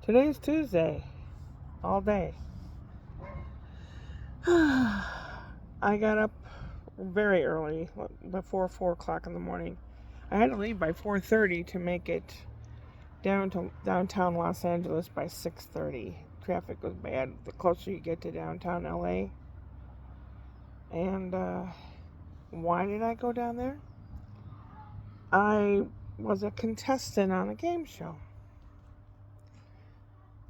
Today's Tuesday, all day. I got up very early, before 4 o'clock in the morning. I had to leave by 4:30 to make it down to downtown Los Angeles by 6:30. Traffic was bad the closer you get to downtown LA. And why did I go down there? I was a contestant on a game show.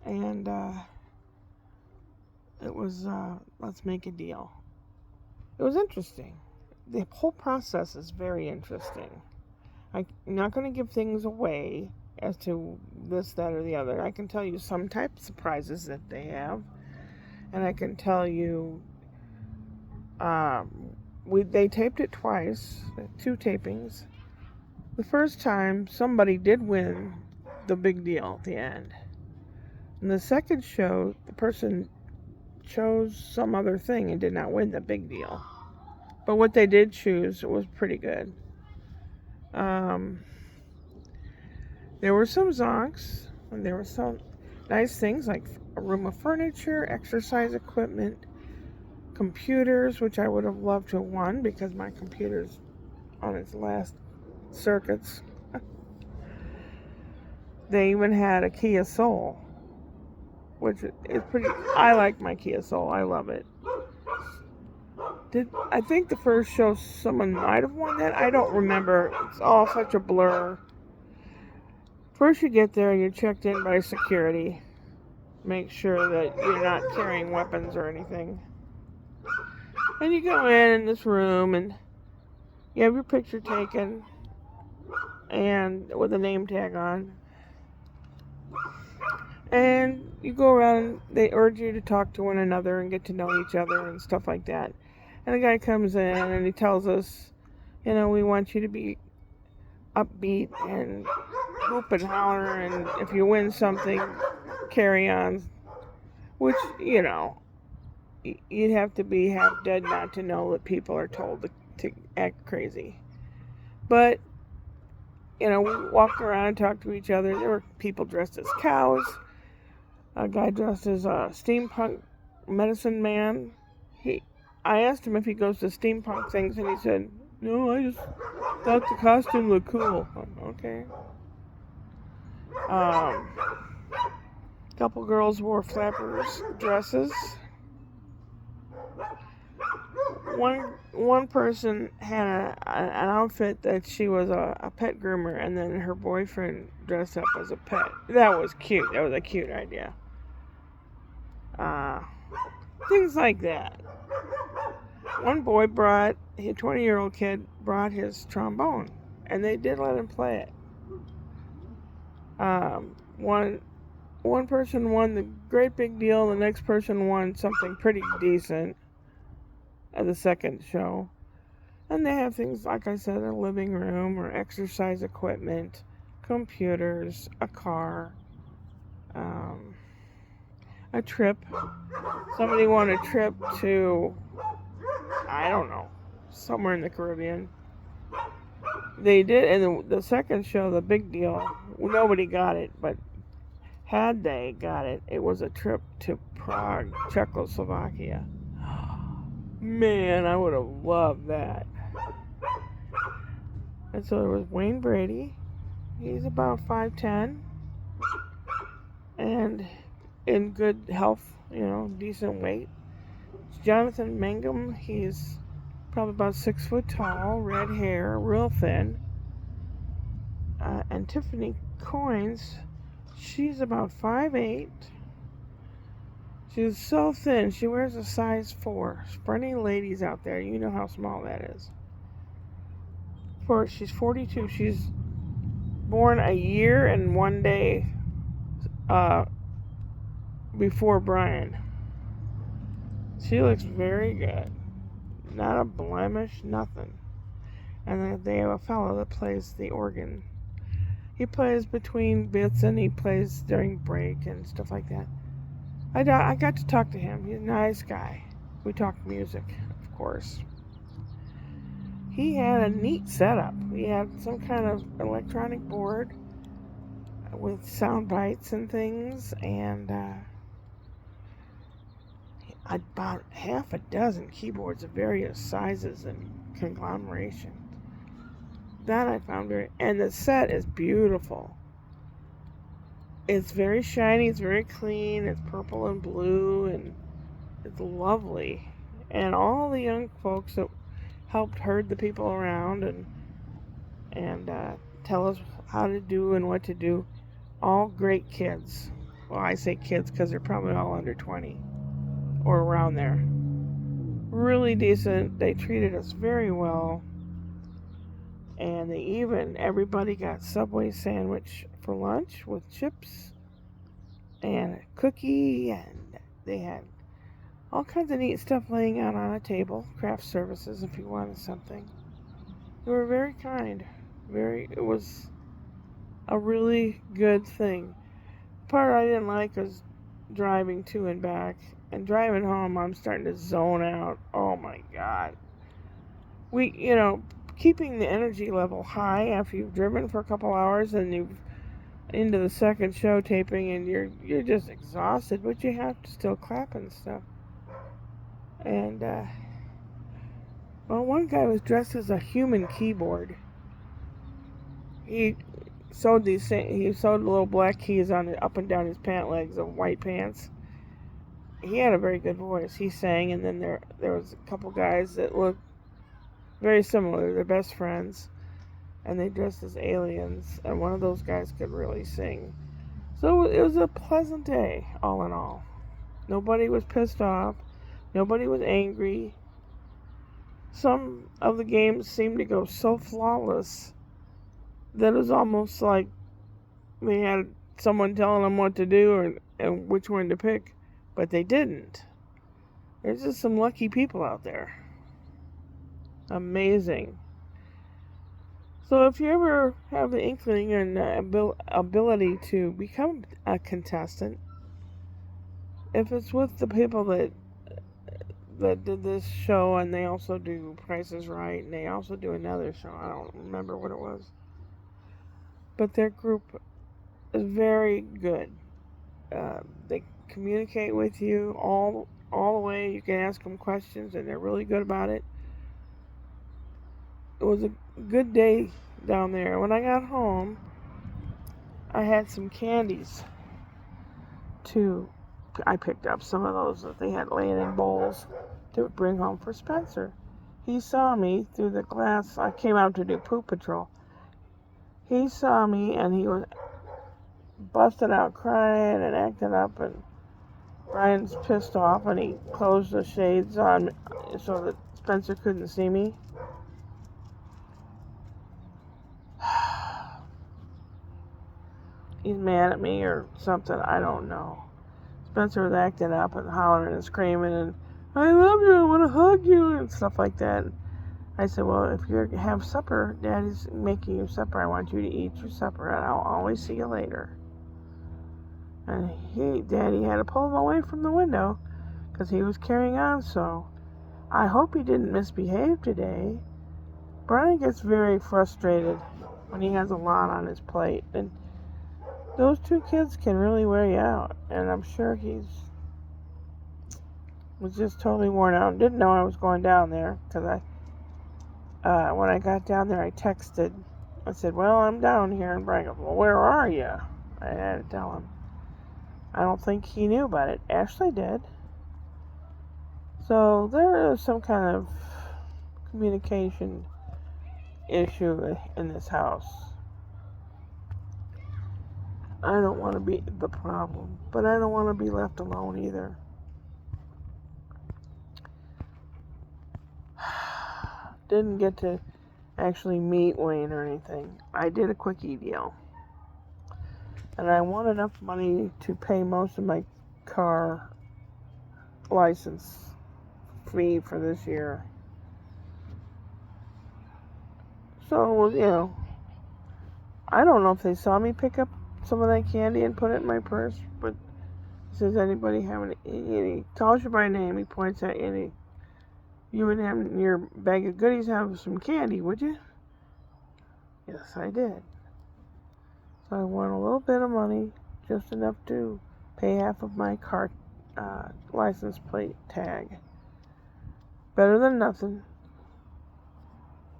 And it was, let's make a deal. It was interesting. The whole process is very interesting. I'm not going to give things away as to this, that, or the other. I can tell you some types of prizes that they have, and I can tell you they taped it twice, 2 tapings. The first time, somebody did win the big deal at the end. In the second show, the person chose some other thing and did not win the big deal. But what they did choose was pretty good. There were some zonks, and there were some nice things like a room of furniture, exercise equipment, computers, which I would have loved to have won because my computer's on its last circuits. They even had a Kia Soul, which is pretty. I like my Kia Soul. I love it. I think the first show someone might have won that? I don't remember. It's all such a blur. First you get there and you're checked in by security. Make sure that you're not carrying weapons or anything. And you go in this room and you have your picture taken and with a name tag on. And you go around, they urge you to talk to one another and get to know each other and stuff like that. And the guy comes in and he tells us, we want you to be upbeat and hoop and holler, and if you win something, carry on. Which, you'd have to be half dead not to know that people are told to act crazy. But, we walked around and talked to each other. There were people dressed as cows, a guy dressed as a steampunk medicine man. I asked him if he goes to steampunk things, and he said, no, I just thought the costume looked cool. Okay. A couple girls wore flappers dresses. One person had an outfit that she was a pet groomer, and then her boyfriend dressed up as a pet. That was cute. That was a cute idea. Things like that. One boy a 20-year-old kid brought his trombone, and they did let him play it. One person won the great big deal. The next person won something pretty decent at the second show. And they have things, like I said, a living room or exercise equipment, computers, a car, a trip. Somebody won a trip to, I don't know, somewhere in the Caribbean. They did, and the second show, the big deal, nobody got it, but had they got it, it was a trip to Prague, Czechoslovakia. Man, I would have loved that. And so there was Wayne Brady. He's about 5'10", and in good health, decent weight. Jonathan Mangum, he's probably about 6 foot tall, red hair, real thin. And Tiffany Coins, she's about 5'8". She's so thin, she wears a size 4. For any ladies out there, you know how small that is. She's 42. She's born a year and 1 day before Brian. She looks very good. Not a blemish, nothing. And then they have a fellow that plays the organ. He plays between bits and he plays during break and stuff like that. I got to talk to him. He's a nice guy. We talked music, of course. He had a neat setup. He had some kind of electronic board with sound bites and things, and about half a dozen keyboards of various sizes and conglomerations. That I found very, and the set is beautiful. It's very shiny, it's very clean, it's purple and blue, and it's lovely. And all the young folks that helped herd the people around and tell us how to do and what to do, all great kids. Well, I say kids because they're probably all under 20 or around there. Really decent. They treated us very well. And everybody got Subway sandwich for lunch with chips and a cookie, and they had all kinds of neat stuff laying out on a table, craft services if you wanted something. They were very kind. It was a really good thing. The part I didn't like was driving to and back. And driving home, I'm starting to zone out. Oh my God. Keeping the energy level high after you've driven for a couple hours and you've into the second show taping and you're just exhausted, but you have to still clap and stuff. And one guy was dressed as a human keyboard. He sewed little black keys on up and down his pant legs of white pants. He had a very good voice. He sang, and then there was a couple guys that looked very similar. They're best friends, and they dressed as aliens, and one of those guys could really sing. So it was a pleasant day, all in all. Nobody was pissed off. Nobody was angry. Some of the games seemed to go so flawless that it was almost like they had someone telling them what to do and which one to pick, but they didn't. There's just some lucky people out there. Amazing. So if you ever have the inkling and ability to become a contestant, if it's with the people that did this show, and they also do Price is Right, and they also do another show, I don't remember what it was, but their group is very good. They communicate with you all the way. You can ask them questions, and they're really good about it. It was a good day down there. When I got home, I had some candies I picked up some of those that they had laying in bowls to bring home for Spencer. He saw me through the glass. I came out to do Poop Patrol. He saw me, and he was busted out crying and acting up, and Brian's pissed off, and he closed the shades on so that Spencer couldn't see me. He's mad at me or something, I don't know. Spencer was acting up and hollering and screaming and, I love you, I want to hug you, and stuff like that. I said, well, if you have supper, Daddy's making you supper. I want you to eat your supper, and I'll always see you later. And Daddy had to pull him away from the window because he was carrying on, so I hope he didn't misbehave today. Brian gets very frustrated when he has a lot on his plate, and those two kids can really wear you out, and I'm sure was just totally worn out and didn't know I was going down there, because when I got down there, I texted. I said, well, I'm down here, and Brian goes, well, where are you? I had to tell him. I don't think he knew about it. Ashley did. So there is some kind of communication issue in this house. I don't want to be the problem, but I don't want to be left alone either. Didn't get to actually meet Wayne or anything. I did a quickie deal. And I want enough money to pay most of my car license fee for this year. So, I don't know if they saw me pick up some of that candy and put it in my purse, but he says, anybody have any? He calls you by name, he points at you, you would have in your bag of goodies have some candy, would you? Yes, I did. So I won a little bit of money, just enough to pay half of my car license plate tag. Better than nothing.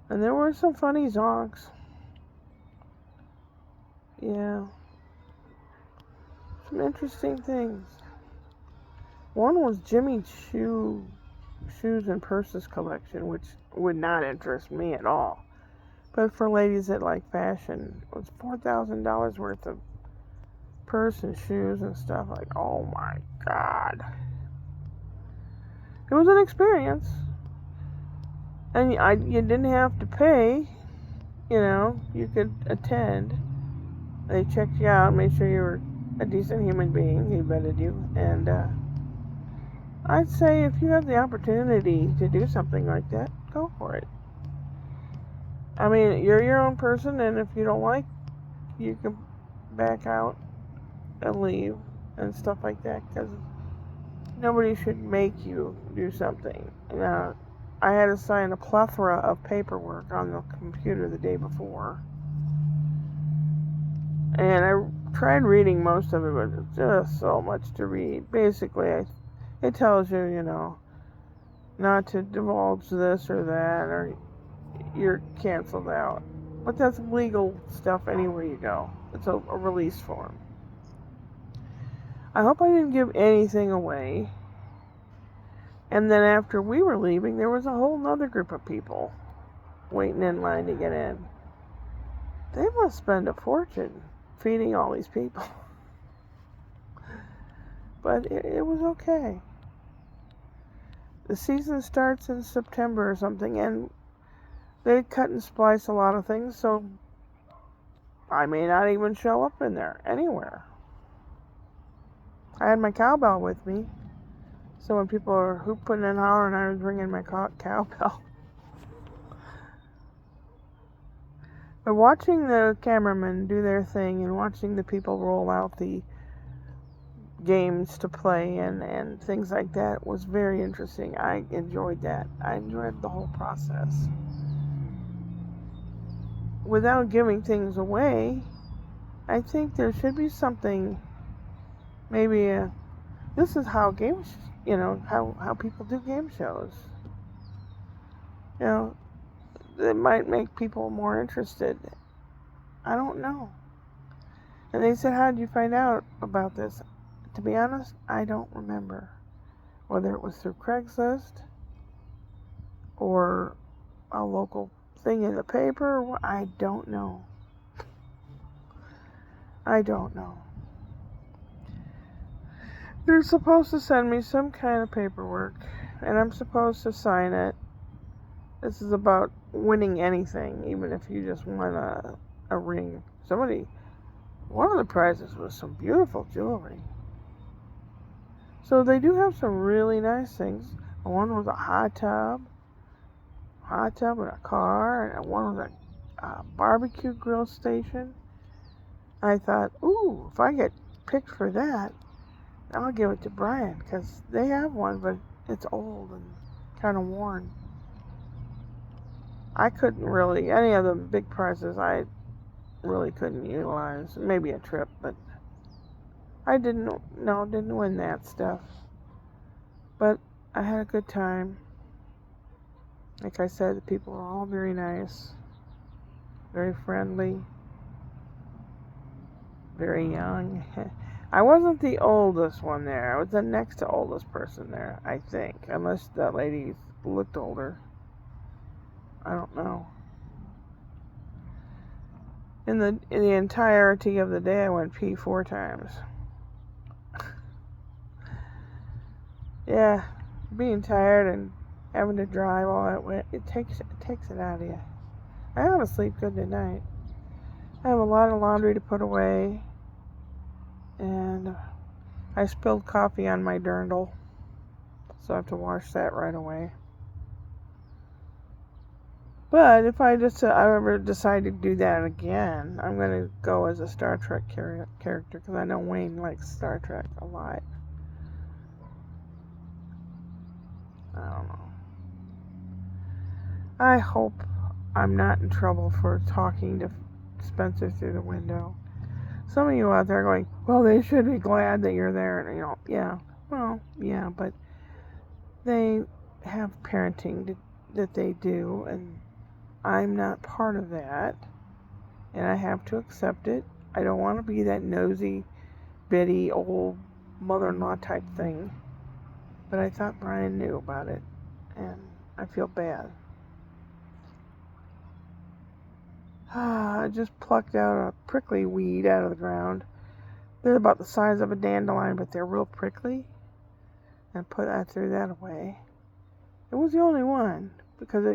And there were some funny zonks. Yeah. Some interesting things. One was Jimmy Choo shoes and purses collection, which would not interest me at all. But for ladies that like fashion, it was $4,000 worth of purse and shoes and stuff. Like, oh my God. It was an experience. And you didn't have to pay. You could attend. They checked you out, made sure you were a decent human being. He vetted you. And I'd say if you have the opportunity to do something like that, go for it. I mean, you're your own person, and if you don't like, you can back out and leave and stuff like that, because nobody should make you do something. Now, I had to sign a plethora of paperwork on the computer the day before, and I tried reading most of it, but it's just so much to read. Basically, it tells you, not to divulge this or that, or you're canceled out. But that's legal stuff anywhere you go. It's a release form. I hope I didn't give anything away. And then after we were leaving, there was a whole nother group of people waiting in line to get in. They must spend a fortune feeding all these people. But it was okay. The season starts in September or something, and they cut and splice a lot of things, so I may not even show up in there anywhere. I had my cowbell with me, so when people were hooping and hollering, I was ringing my cowbell. But watching the cameramen do their thing and watching the people roll out the games to play and things like that was very interesting. I enjoyed that. I enjoyed the whole process. Without giving things away, I think there should be something, maybe this is how games, how people do game shows. It might make people more interested. I don't know. And they said, how did you find out about this? To be honest, I don't remember. Whether it was through Craigslist or a local thing in the paper, I don't know. I don't know. They're supposed to send me some kind of paperwork, and I'm supposed to sign it. This is about winning anything, even if you just won a ring. One of the prizes was some beautiful jewelry. So they do have some really nice things. One was a hot tub and a car, and one was a barbecue grill station. I thought, ooh, if I get picked for that, I'll give it to Brian, because they have one, but it's old and kind of worn. I couldn't really, any of the big prizes I really couldn't utilize. Maybe a trip, but I didn't win that stuff. But I had a good time. Like I said, the people were all very nice, very friendly, very young. I wasn't the oldest one there. I was the next to oldest person there, I think. Unless that lady looked older. I don't know. In the entirety of the day, I went pee 4 times. Yeah, being tired and having to drive all that way, it takes it out of you. I ought to sleep good tonight. I have a lot of laundry to put away, and I spilled coffee on my dirndl, so I have to wash that right away. But if I ever decide to do that again, I'm going to go as a Star Trek character, because I know Wayne likes Star Trek a lot. I don't know. I hope I'm not in trouble for talking to Spencer through the window. Some of you out there are going, well, they should be glad that you're there. And, yeah, well, yeah, but they have parenting that they do, and I'm not part of that, and I have to accept it. I don't want to be that nosy, bitty, old mother-in-law type thing, but I thought Brian knew about it, and I feel bad. I just plucked out a prickly weed out of the ground. They're about the size of a dandelion, but they're real prickly, and I threw that away. It was the only one, because,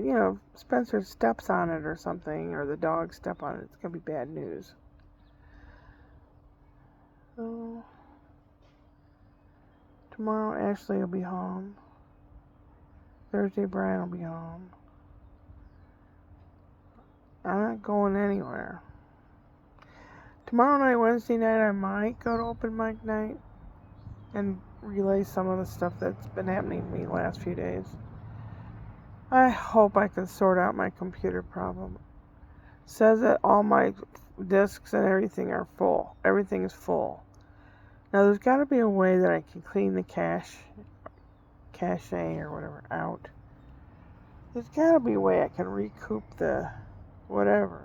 Spencer steps on it or something, or the dog step on it. It's going to be bad news. So, tomorrow Ashley will be home. Thursday Brian will be home. I'm not going anywhere. Tomorrow night, Wednesday night, I might go to open mic night and relay some of the stuff that's been happening to me the last few days. I hope I can sort out my computer problem. It says that all my disks and everything are full. Everything is full. Now, there's got to be a way that I can clean the cache or whatever out. There's got to be a way I can recoup the whatever.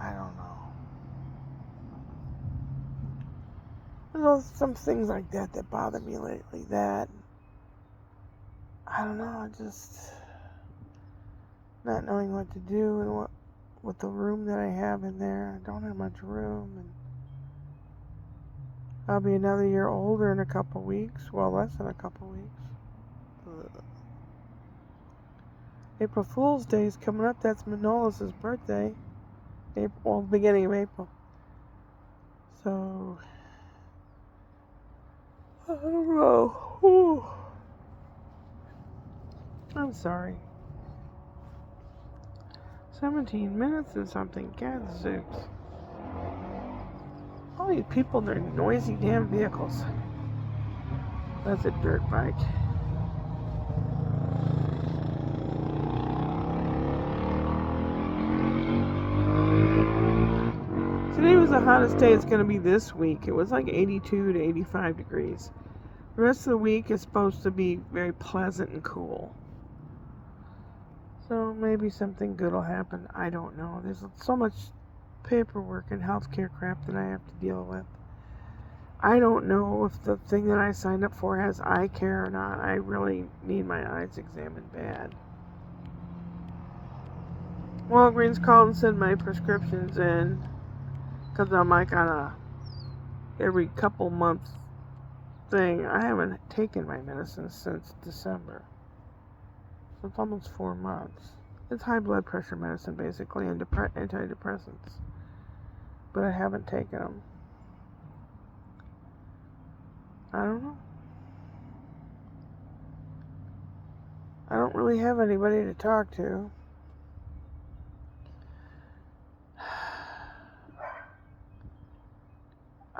I don't know. There's some things like that bother me lately. That, I don't know, just not knowing what to do and what with the room that I have in there. I don't have much room, and I'll be another year older in a couple weeks. Well, less than a couple weeks. April Fool's Day is coming up. That's Manolis' birthday. Beginning of April. So, I don't know. Ooh. I'm sorry. 17 minutes and something. Gadzooks. All these people in their noisy damn vehicles. That's a dirt bike. Today was the hottest day it's going to be this week. It was like 82 to 85 degrees. The rest of the week is supposed to be very pleasant and cool. So maybe something good will happen. I don't know. There's so much paperwork and healthcare crap that I have to deal with. I don't know if the thing that I signed up for has eye care or not. I really need my eyes examined bad. Walgreens called and sent my prescriptions in, because I'm like on a every couple months thing. I haven't taken my medicine since December. So it's almost 4 months. It's high blood pressure medicine, basically, and antidepressants. But I haven't taken them. I don't know. I don't really have anybody to talk to.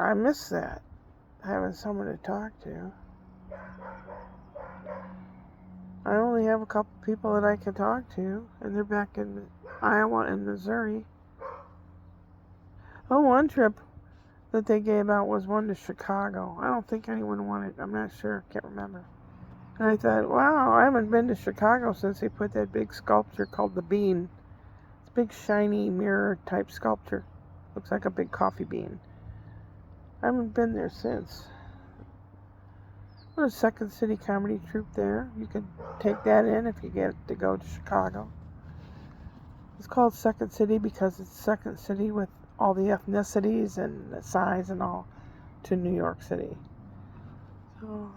I miss that, having someone to talk to. I only have a couple people that I can talk to, and they're back in Iowa and Missouri. Oh, one trip that they gave out was one to Chicago. I don't think anyone wanted, I'm not sure, can't remember. And I thought, wow, I haven't been to Chicago since they put that big sculpture called the Bean. It's a big shiny mirror type sculpture. Looks like a big coffee bean. I haven't been there since. There's a Second City comedy troupe there. You can take that in if you get to go to Chicago. It's called Second City because it's Second City with all the ethnicities and the size and all to New York City. So,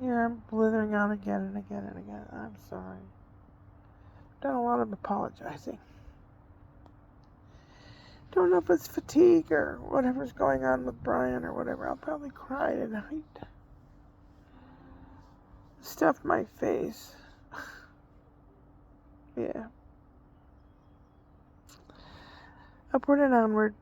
yeah, I'm blithering on again and again and again. I'm sorry. I've done a lot of apologizing. Don't know if it's fatigue or whatever's going on with Brian or whatever. I'll probably cry tonight. Stuff my face. Yeah. Upward and onward.